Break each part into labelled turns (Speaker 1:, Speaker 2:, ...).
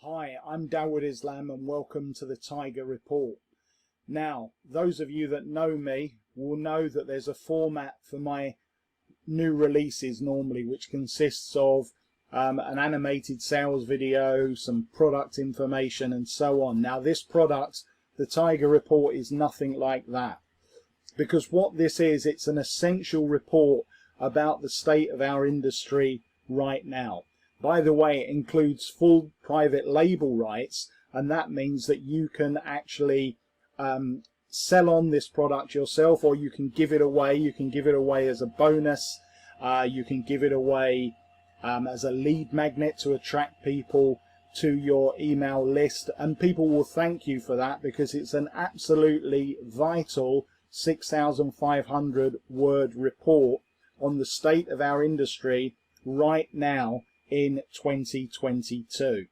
Speaker 1: Hi, I'm Dawood Islam and welcome to the Tiger Report. Now, those of you that know me will know that there's a format for my new releases normally, which consists of an animated sales video, some product information and so on. Now this product, the Tiger Report, is nothing like that, because what this is, it's an essential report about the state of our industry right now. By the way, it includes full private label rights, and that means that you can actually sell on this product yourself, or you can give it away. You can give it away as a bonus. You can give it away as a lead magnet to attract people to your email list, and people will thank you for that, because it's an absolutely vital 6,500 word report on the state of our industry right now in 2022.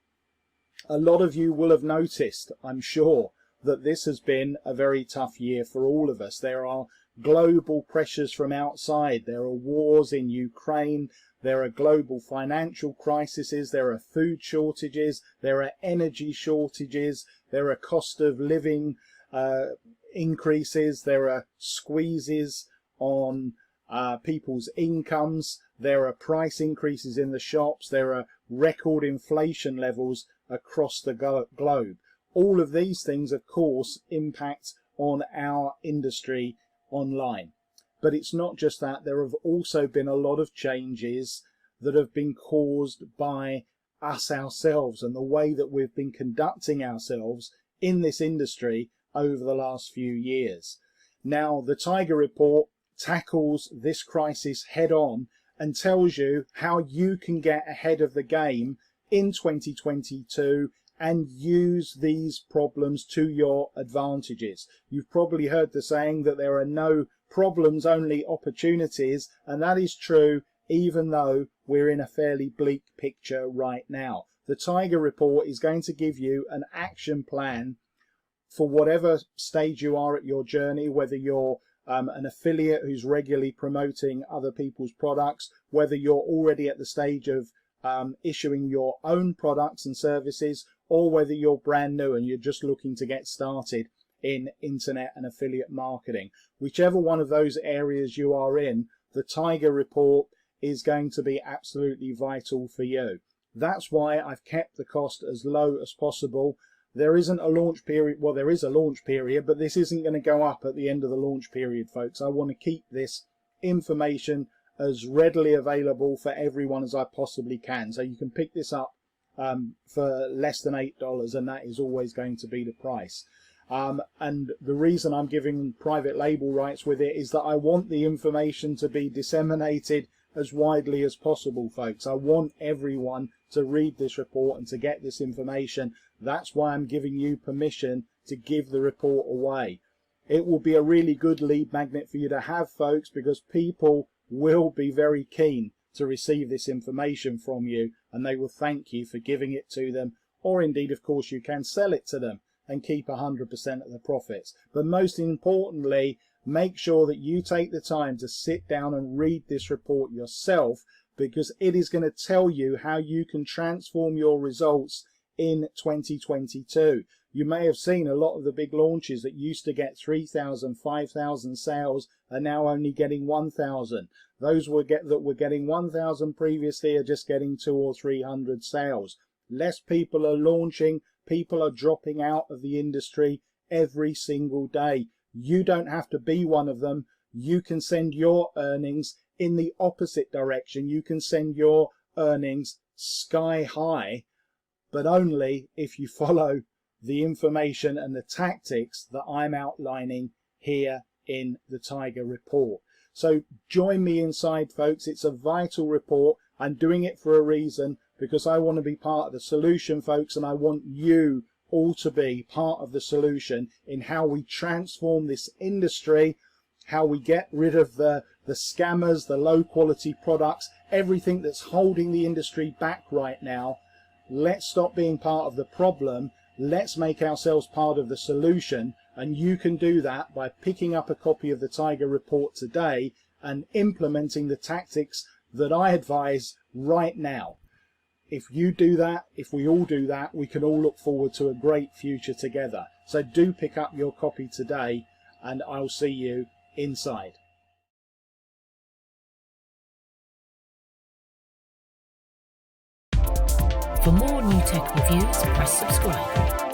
Speaker 1: A lot of you will have noticed, I'm sure, that this has been a very tough year for all of us. There are global pressures from outside. There are wars in Ukraine. There are global financial crises. There are food shortages. There are energy shortages. There are cost of living increases. There are squeezes on people's incomes. There are price increases in the shops. There are record inflation levels across the globe. All of these things, of course, impact on our industry online. But it's not just that. There have also been a lot of changes that have been caused by us ourselves and the way that we've been conducting ourselves in this industry over the last few years. Now, the Tiger Report tackles this crisis head on and tells you how you can get ahead of the game in 2022 and use these problems to your advantages. You've probably heard the saying that there are no problems, only opportunities, and that is true even though we're in a fairly bleak picture right now. The Tiger Report is going to give you an action plan for whatever stage you are at your journey, whether you're an affiliate who's regularly promoting other people's products, whether you're already at the stage of issuing your own products and services, or whether you're brand new and you're just looking to get started in internet and affiliate marketing. Whichever one of those areas you are in, the Tiger Report is going to be absolutely vital for you. That's why I've kept the cost as low as possible. There isn't a launch period. Well, there is a launch period, but this isn't going to go up at the end of the launch period, folks. I want to keep this information as readily available for everyone as I possibly can. So you can pick this up for less than $8, and that is always going to be the price. And the reason I'm giving private label rights with it is that I want the information to be disseminated as widely as possible, folks. I want everyone to read this report and to get this information. That's why I'm giving you permission to give the report away. It will be a really good lead magnet for you to have, folks, because people will be very keen to receive this information from you, and they will thank you for giving it to them, or indeed, of course, you can sell it to them and keep 100% of the profits. But most importantly, make sure that you take the time to sit down and read this report yourself, because it is going to tell you how you can transform your results in 2022. You may have seen a lot of the big launches that used to get 3,000, 5,000 sales are now only getting 1,000. Those that were getting 1,000 previously are just getting 200 or 300 sales. Less people are launching. People are dropping out of the industry every single day. You don't have to be one of them. You can send your earnings in the opposite direction. You can send your earnings sky high, but only if you follow the information and the tactics that I'm outlining here in the Tiger Report. So join me inside, folks. It's a vital report. I'm doing it for a reason, because I want to be part of the solution, folks, and I want you all to be part of the solution in how we transform this industry, how we get rid of the scammers, the low quality products, everything that's holding the industry back right now. Let's stop being part of the problem. Let's make ourselves part of the solution, and you can do that by picking up a copy of the Tiger Report today and implementing the tactics that I advise right now. if you do that, if we all do that, we can all look forward to a great future together. So do pick up your copy today, and I'll see you inside.
Speaker 2: For more new tech reviews, press subscribe.